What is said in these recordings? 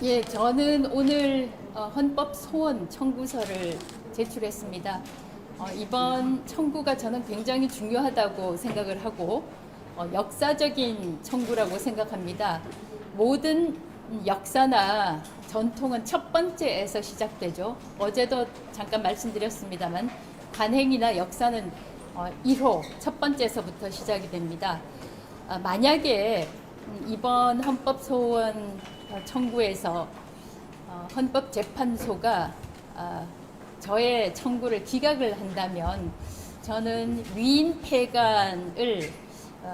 예, 저는 오늘 헌법 소원 청구서를 제출했습니다. 이번 청구가 저는 굉장히 중요하다고 생각을 하고 역사적인 청구라고 생각합니다. 모든 역사나 전통은 첫 번째에서 시작되죠. 어제도 잠깐 말씀드렸습니다만 관행이나 역사는 1호 첫 번째에서부터 시작이 됩니다. 만약에 이번 헌법 소원 청구에서 헌법재판소가 저의 청구를 기각을 한다면 저는 위인 폐관을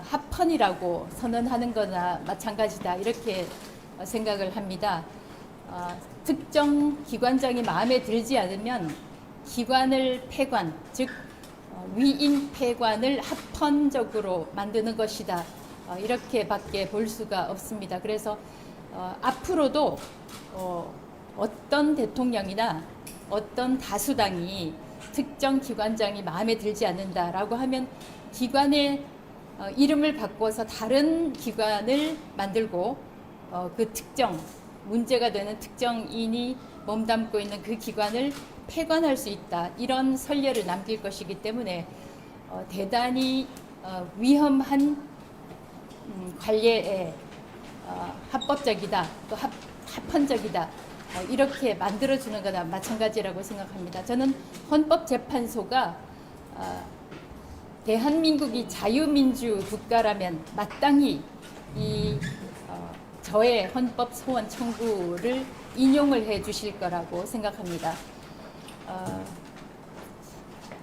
합헌이라고 선언하는 거나 마찬가지다 이렇게 생각을 합니다. 특정 기관장이 마음에 들지 않으면 기관을 폐관, 즉 위인 폐관을 합헌적으로 만드는 것이다. 이렇게밖에 볼 수가 없습니다. 그래서 앞으로도 어떤 대통령이나 어떤 다수당이 특정 기관장이 마음에 들지 않는다라고 하면 기관의 이름을 바꿔서 다른 기관을 만들고 그 특정 문제가 되는 특정인이 몸담고 있는 그 기관을 폐관할 수 있다. 이런 선례를 남길 것이기 때문에 대단히 위험한 관례에 합법적이다, 또 합헌적이다 이렇게 만들어주는 거나 마찬가지라고 생각합니다. 저는 헌법재판소가 대한민국이 자유민주 국가라면 마땅히 이 저의 헌법 소원 청구를 인용을 해 주실 거라고 생각합니다.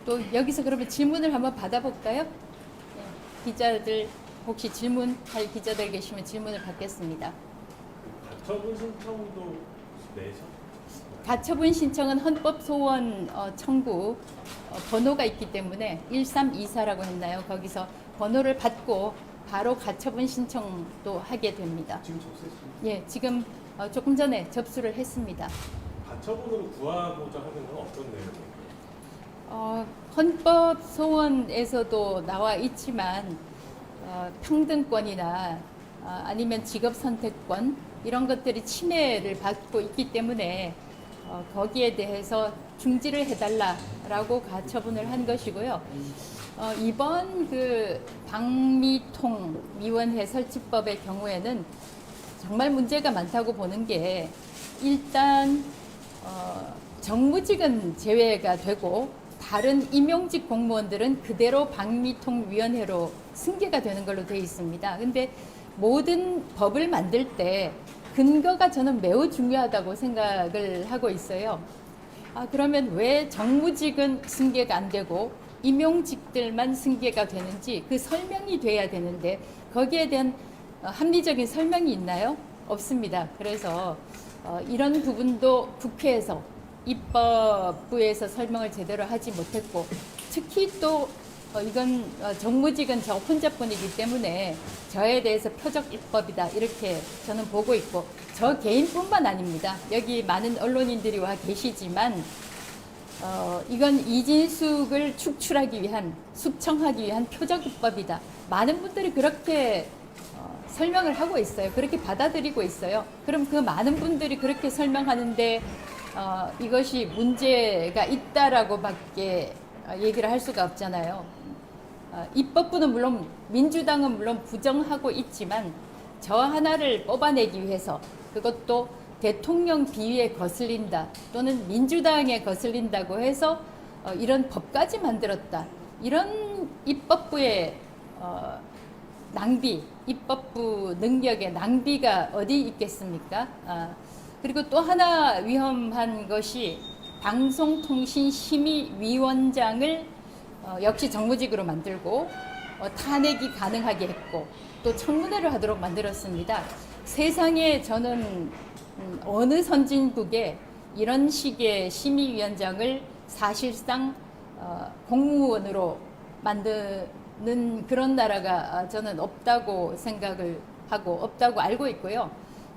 또 여기서 그러면 질문을 한번 받아볼까요? 네, 기자들 혹시 질문할 기자들 계시면 질문을 받겠습니다. 가처분 신청도 내셨? 가처분 신청은 헌법 소원 청구 번호가 있기 때문에 1324라고 했나요? 거기서 번호를 받고 바로 가처분 신청도 하게 됩니다. 지금 접수했습니다. 예, 지금 조금 전에 접수를 했습니다. 가처분으로 구하고자 하는 건 어떤 내용이에요? 헌법 소원에서도 나와 있지만 평등권이나 아니면 직업 선택권 이런 것들이 침해를 받고 있기 때문에 거기에 대해서 중지를 해달라라고 가처분을 한 것이고요. 이번 그 방미통 위원회 설치법의 경우에는 정말 문제가 많다고 보는 게 일단 정무직은 제외가 되고 다른 임용직 공무원들은 그대로 방미통 위원회로 승계가 되는 걸로 되어 있습니다. 근데 모든 법을 만들 때 근거가 저는 매우 중요하다고 생각을 하고 있어요. 그러면 왜 정무직은 승계가 안 되고 임용직들만 승계가 되는지 그 설명이 돼야 되는데 거기에 대한 합리적인 설명이 있나요? 없습니다. 그래서 이런 부분도 국회에서 입법부에서 설명을 제대로 하지 못했고 특히 또 이건 정무직은 저 혼자뿐이기 때문에 저에 대해서 표적 입법이다 이렇게 저는 보고 있고 저 개인뿐만 아닙니다. 여기 많은 언론인들이 와 계시지만 이건 이진숙을 축출하기 위한 숙청하기 위한 표적 입법이다. 많은 분들이 그렇게 설명을 하고 있어요. 그렇게 받아들이고 있어요. 그럼 그 많은 분들이 그렇게 설명하는데 이것이 문제가 있다라고밖에 얘기를 할 수가 없잖아요. 입법부는 물론 민주당은 물론 부정하고 있지만 저 하나를 뽑아내기 위해서 그것도 대통령 비위에 거슬린다 또는 민주당에 거슬린다고 해서 이런 법까지 만들었다. 이런 입법부의 낭비, 입법부 능력의 낭비가 어디 있겠습니까? 그리고 또 하나 위험한 것이 방송통신심의위원장을 역시 정무직으로 만들고 탄핵이 가능하게 했고 또 청문회를 하도록 만들었습니다. 세상에 저는 어느 선진국에 이런 식의 심의위원장을 사실상 공무원으로 만드는 그런 나라가 저는 없다고 생각을 하고 없다고 알고 있고요.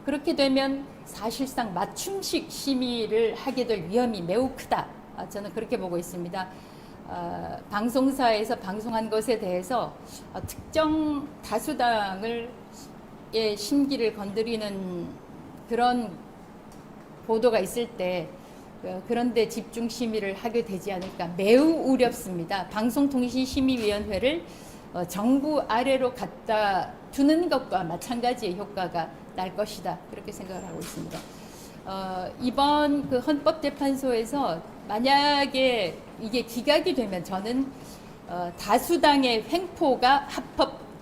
그렇게 되면 사실상 맞춤식 심의를 하게 될 위험이 매우 크다. 저는 그렇게 보고 있습니다. 방송사에서 방송한 것에 대해서 특정 다수당의 심기를 건드리는 그런 보도가 있을 때 그런데 집중 심의를 하게 되지 않을까 매우 우렵습니다. 방송통신심의위원회를 정부 아래로 갖다 두는 것과 마찬가지의 효과가 날 것이다. 그렇게 생각을 하고 있습니다. 이번 그 헌법재판소에서 만약에 이게 기각이 되면 저는 다수당의 횡포가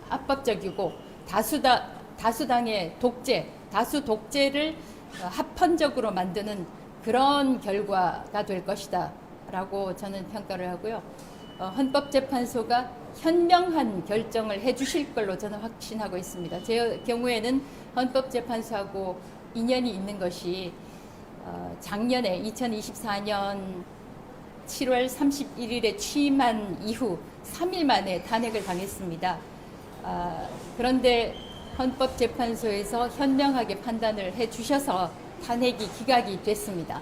합법적이고 다수당의 독재, 다수 독재를 합헌적으로 만드는 그런 결과가 될 것이다 라고 저는 평가를 하고요. 헌법재판소가 현명한 결정을 해주실 걸로 저는 확신하고 있습니다. 제 경우에는 헌법재판소하고 인연이 있는 것이 작년에 2024년 7월 31일에 취임한 이후 3일 만에 탄핵을 당했습니다. 그런데 헌법재판소에서 현명하게 판단을 해주셔서 탄핵이 기각이 됐습니다.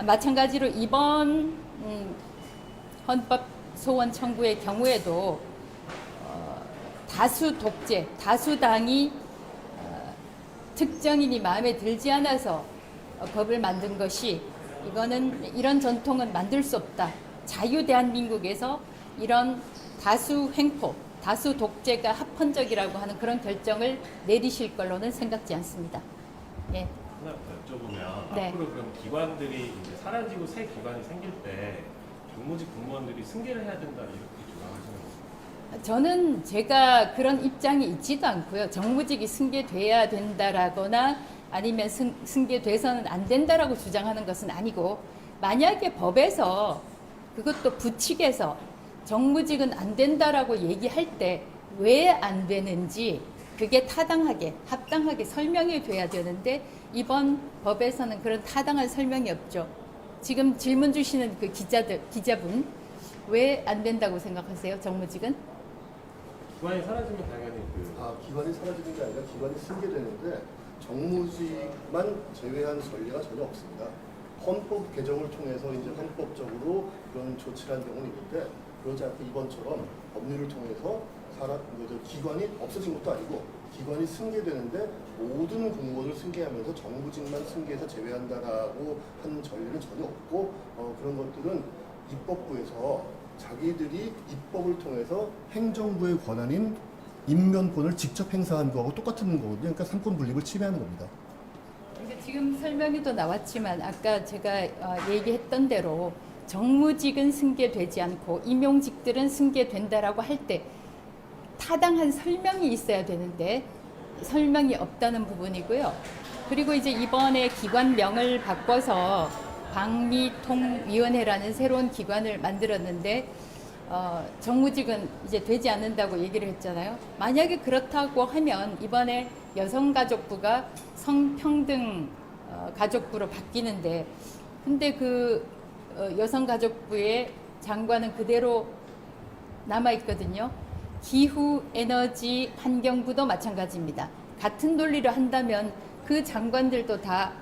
마찬가지로 이번 헌법소원 청구의 경우에도 다수 독재, 다수당이 특정인이 마음에 들지 않아서 법을 만든 것이 이거는 이런 전통은 만들 수 없다. 자유 대한민국에서 이런 다수 횡포, 다수 독재가 합헌적이라고 하는 그런 결정을 내리실 걸로는 생각지 않습니다. 예. 하나 여쭤보면 네. 앞으로 그럼 기관들이 이제 사라지고 새 기관이 생길 때 정무직 공무원들이 승계를 해야 된다 이렇게 주장하시는 거죠? 저는 제가 그런 입장이 있지도 않고요. 정무직이 승계돼야 된다라거나 아니면 승계돼서는 안 된다라고 주장하는 것은 아니고 만약에 법에서 그것도 부칙에서 정무직은 안 된다라고 얘기할 때 왜 안 되는지 그게 타당하게 합당하게 설명이 돼야 되는데 이번 법에서는 그런 타당한 설명이 없죠. 지금 질문 주시는 그 기자분 왜 안 된다고 생각하세요? 정무직은? 기관이 사라지면 당연히 기관이 사라지는 게 아니라 기관이 승계되는데 정무직만 제외한 전례가 전혀 없습니다. 헌법 개정을 통해서 이제 헌법적으로 그런 조치를 한 경우는 있는데 그러지 않고 이번처럼 법률을 통해서 기관이 없어진 것도 아니고 기관이 승계되는데 모든 공무원을 승계하면서 정무직만 승계해서 제외한다라고 하는 전례는 전혀 없고 그런 것들은 입법부에서 자기들이 입법을 통해서 행정부의 권한인 임면권을 직접 행사한 거하고 똑같은 거거든요. 그러니까 삼권 분립을 침해하는 겁니다. 그러니까 지금 설명이 또 나왔지만 아까 제가 얘기했던 대로 정무직은 승계되지 않고 임용직들은 승계된다라고 할 때 타당한 설명이 있어야 되는데 설명이 없다는 부분이고요. 그리고 이제 이번에 기관명을 바꿔서 방미통위원회라는 새로운 기관을 만들었는데 정무직은 이제 되지 않는다고 얘기를 했잖아요. 만약에 그렇다고 하면 이번에 여성가족부가 성평등 가족부로 바뀌는데 근데 그 여성가족부의 장관은 그대로 남아있거든요. 기후, 에너지, 환경부도 마찬가지입니다. 같은 논리를 한다면 그 장관들도 다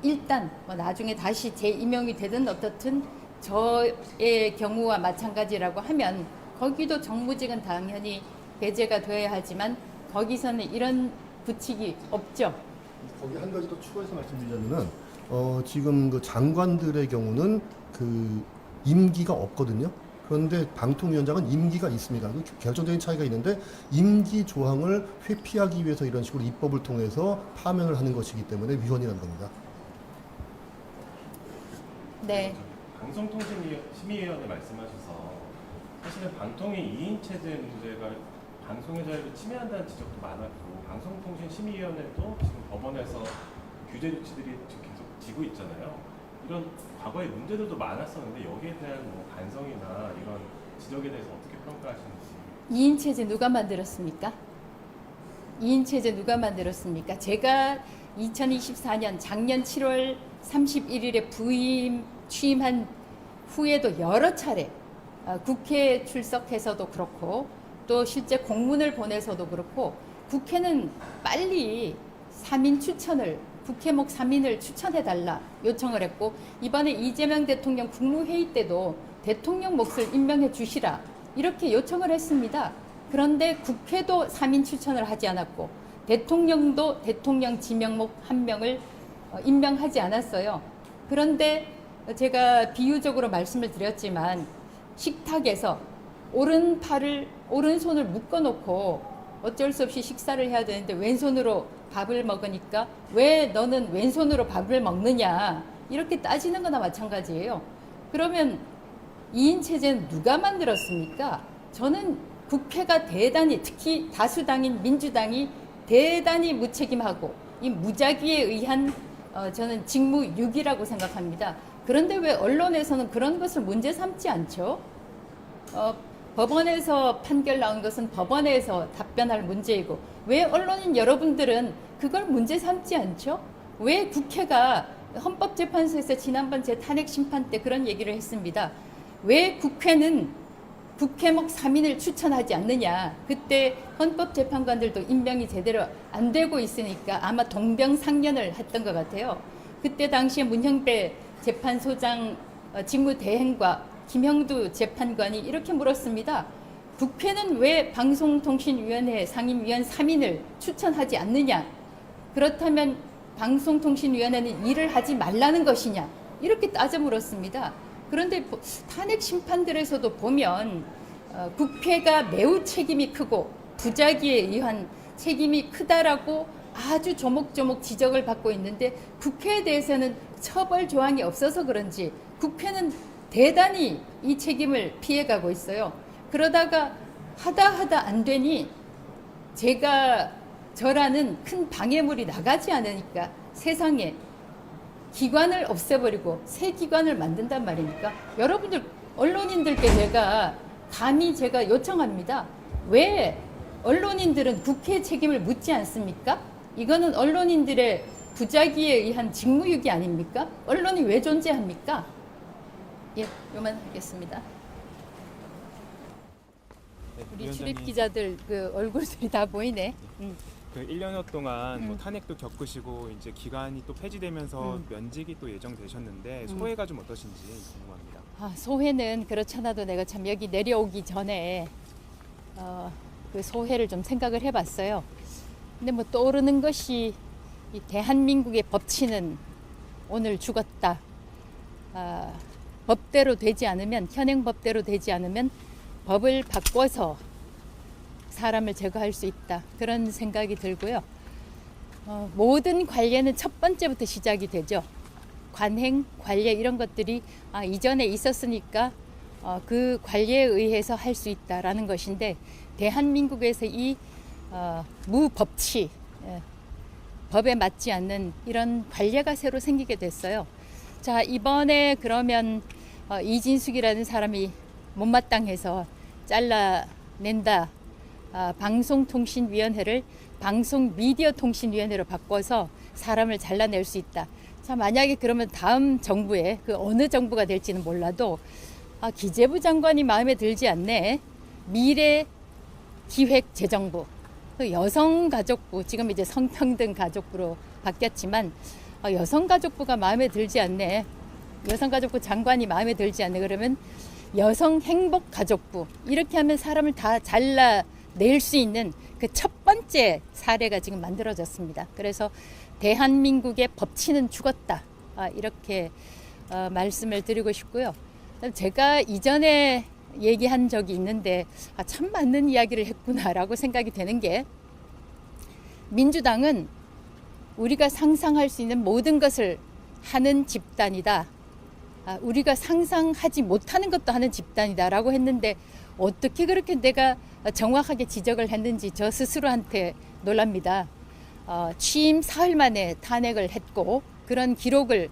일단 나중에 다시 재임명이 되든 어떻든 저의 경우와 마찬가지라고 하면 거기도 정무직은 당연히 배제가 되어야 하지만 거기서는 이런 부칙이 없죠. 거기 한 가지 더 추가해서 말씀드리자면은 지금 그 장관들의 경우는 그 임기가 없거든요. 그런데 방통위원장은 임기가 있습니다. 결정적인 차이가 있는데 임기 조항을 회피하기 위해서 이런 식으로 입법을 통해서 파면을 하는 것이기 때문에 위헌이라는 겁니다. 네. 방송통신심의위원회 말씀하셔서 사실은 방통위 2인 체제 문제가 방송의 자유를 침해한다는 지적도 많았고 방송통신심의위원회도 지금 법원에서 규제 조치들이 지금 계속 지고 있잖아요. 이런 과거의 문제들도 많았었는데 여기에 대한 뭐 반성이나 이런 지적에 대해서 어떻게 평가하시는지. 2인 체제 누가 만들었습니까? 2인 체제 누가 만들었습니까? 제가 2024년 작년 7월 31일에 취임한 후에도 여러 차례 국회에 출석해서도 그렇고 또 실제 공문을 보내서도 그렇고 국회는 빨리 3인 추천을 국회목 3인을 추천해달라 요청을 했고 이번에 이재명 대통령 국무회의 때도 대통령 몫을 임명해 주시라 이렇게 요청을 했습니다. 그런데 국회도 3인 추천을 하지 않았고 대통령도 대통령 지명목 한 명을 임명하지 않았어요. 그런데 제가 비유적으로 말씀을 드렸지만 식탁에서 오른손을 묶어놓고 어쩔 수 없이 식사를 해야 되는데 왼손으로 밥을 먹으니까 왜 너는 왼손으로 밥을 먹느냐 이렇게 따지는 거나 마찬가지예요. 그러면 2인 체제는 누가 만들었습니까? 저는 국회가 대단히, 특히 다수당인 민주당이 대단히 무책임하고 이 무작위에 의한 저는 직무유기라고 생각합니다. 그런데 왜 언론에서는 그런 것을 문제 삼지 않죠? 법원에서 판결 나온 것은 법원에서 답변할 문제이고 왜 언론인 여러분들은 그걸 문제 삼지 않죠? 왜 국회가 헌법재판소에서 지난번 제 탄핵 심판 때 그런 얘기를 했습니다. 왜 국회는 국회목 3인을 추천하지 않느냐. 그때 헌법재판관들도 임명이 제대로 안 되고 있으니까 아마 동병상련을 했던 것 같아요. 그때 당시에 문형배 재판소장 직무대행과 김형두 재판관이 이렇게 물었습니다. 국회는 왜 방송통신위원회 상임위원 3인을 추천하지 않느냐. 그렇다면 방송통신위원회는 일을 하지 말라는 것이냐. 이렇게 따져 물었습니다. 그런데 탄핵 심판들에서도 보면 국회가 매우 책임이 크고 부작위에 의한 책임이 크다라고 아주 조목조목 지적을 받고 있는데 국회에 대해서는 처벌 조항이 없어서 그런지 국회는 대단히 이 책임을 피해가고 있어요. 그러다가 하다 안 되니 저라는 큰 방해물이 나가지 않으니까 세상에 기관을 없애버리고 새 기관을 만든단 말입니까? 여러분들 언론인들께 감히 제가 요청합니다. 왜 언론인들은 국회 책임을 묻지 않습니까? 이거는 언론인들의 부작위에 의한 직무유기 아닙니까? 언론이 왜 존재합니까? 예, 요만 하겠습니다. 네, 우리 위원장님, 출입 기자들 그 얼굴들이 다 보이네. 그 1년여 동안 뭐 탄핵도 겪으시고 이제 기간이 또 폐지되면서 면직이 또 예정되셨는데 소회가 좀 어떠신지 궁금합니다. 소회는 그렇잖아도 내가 참 여기 내려오기 전에 그 소회를 좀 생각을 해봤어요. 근데 뭐 떠오르는 것이 이 대한민국의 법치는 오늘 죽었다. 법대로 되지 않으면 현행 법대로 되지 않으면 법을 바꿔서 사람을 제거할 수 있다. 그런 생각이 들고요. 모든 관례는 첫 번째부터 시작이 되죠. 관행, 관례 이런 것들이 이전에 있었으니까 그 관례에 의해서 할 수 있다라는 것인데 대한민국에서 이 무법치, 법에 맞지 않는 이런 관례가 새로 생기게 됐어요. 자, 이번에 그러면 이진숙이라는 사람이 못마땅해서 잘라낸다. 방송통신위원회를 방송미디어통신위원회로 바꿔서 사람을 잘라낼 수 있다. 자, 만약에 그러면 다음 정부에 그 어느 정부가 될지는 몰라도 기재부 장관이 마음에 들지 않네. 미래기획재정부, 여성가족부, 지금 이제 성평등가족부로 바뀌었지만 여성가족부가 마음에 들지 않네. 여성가족부 장관이 마음에 들지 않네. 그러면 여성행복가족부, 이렇게 하면 사람을 다 잘라낼 수 있는 그 첫 번째 사례가 지금 만들어졌습니다. 그래서 대한민국의 법치는 죽었다. 이렇게 말씀을 드리고 싶고요. 제가 이전에 얘기한 적이 있는데 참 맞는 이야기를 했구나라고 생각이 되는 게, 민주당은 우리가 상상할 수 있는 모든 것을 하는 집단이다. 우리가 상상하지 못하는 것도 하는 집단이다라고 했는데 어떻게 그렇게 내가 정확하게 지적을 했는지 저 스스로한테 놀랍니다. 취임 사흘 만에 탄핵을 했고 그런 기록을,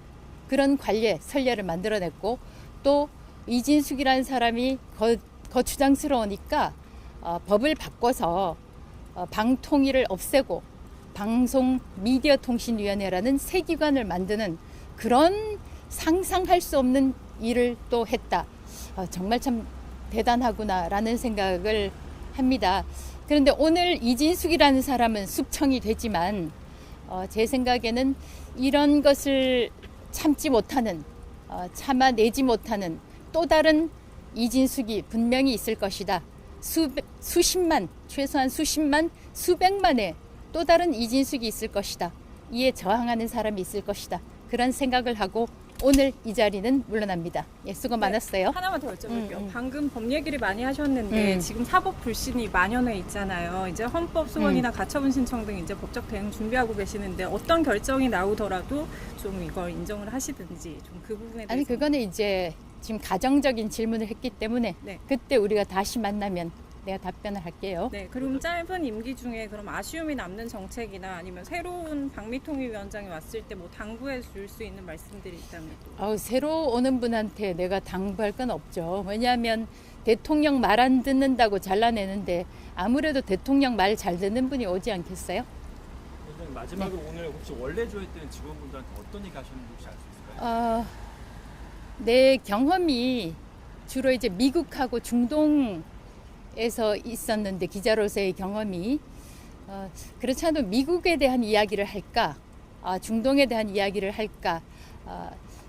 그런 관례, 선례를 만들어냈고 또 이진숙이라는 사람이 거추장스러우니까 법을 바꿔서 방통위를 없애고 방송미디어통신위원회라는 새 기관을 만드는 그런 상상할 수 없는 일을 또 했다. 정말 참 대단하구나라는 생각을 합니다. 그런데 오늘 이진숙이라는 사람은 숙청이 되지만 제 생각에는 이런 것을 참지 못하는, 참아내지 못하는 또 다른 이진숙이 분명히 있을 것이다. 수십만, 최소한 수십만, 수백만의 또 다른 이진숙이 있을 것이다. 이에 저항하는 사람이 있을 것이다. 그런 생각을 하고 오늘 이 자리는 물러납니다. 예, 수고 많았어요. 하나만 더 여쭤볼게요. 방금 법 얘기를 많이 하셨는데 지금 사법 불신이 만연해 있잖아요. 이제 헌법 소원이나 가처분 신청 등 이제 법적 대응 준비하고 계시는데 어떤 결정이 나오더라도 좀 이걸 인정을 하시든지 좀 그 부분에 대해서. 아니 그거는 이제 지금 가정적인 질문을 했기 때문에 네. 그때 우리가 다시 만나면 내가 답변을 할게요. 네, 그럼 짧은 임기 중에 그럼 아쉬움이 남는 정책이나 아니면 새로운 박미통위 위원장이 왔을 때 뭐 당부해 줄 수 있는 말씀들이 있다면 또. 새로 오는 분한테 내가 당부할 건 없죠. 왜냐하면 대통령 말 안 듣는다고 잘라내는데 아무래도 대통령 말 잘 듣는 분이 오지 않겠어요? 원장님 마지막으로 오늘 혹시 원래 조회했던 직원분들한테 어떤 얘기 하셨는지 혹시 알 수 있을까요? 내 경험이 주로 이제 미국하고 중동에서 있었는데 기자로서의 경험이 그렇지 않아도 미국에 대한 이야기를 할까 중동에 대한 이야기를 할까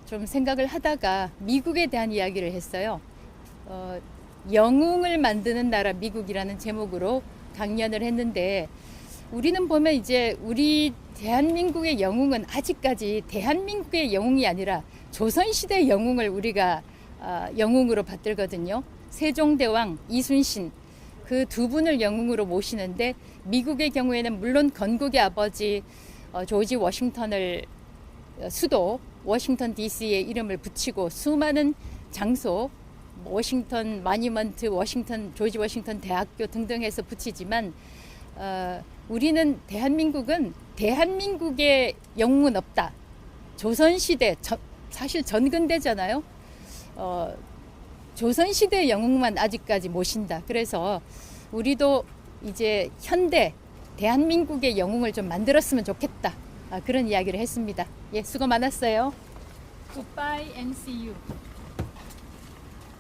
좀 생각을 하다가 미국에 대한 이야기를 했어요. 영웅을 만드는 나라 미국이라는 제목으로 강연을 했는데 우리는 보면 이제 우리 대한민국의 영웅은 아직까지 대한민국의 영웅이 아니라 조선시대 영웅을 우리가 영웅으로 받들거든요. 세종대왕, 이순신 그 두 분을 영웅으로 모시는데 미국의 경우에는 물론 건국의 아버지 조지 워싱턴을 수도 워싱턴 DC에 이름을 붙이고 수많은 장소 워싱턴 마니먼트, 조지 워싱턴 대학교 등등해서 붙이지만 우리는 대한민국은 대한민국의 영웅은 없다. 조선시대 사실 전근대잖아요. 조선시대 영웅만 아직까지 모신다. 그래서 우리도 이제 현대 대한민국의 영웅을 좀 만들었으면 좋겠다. 그런 이야기를 했습니다. 예, 수고 많았어요. Goodbye and see you.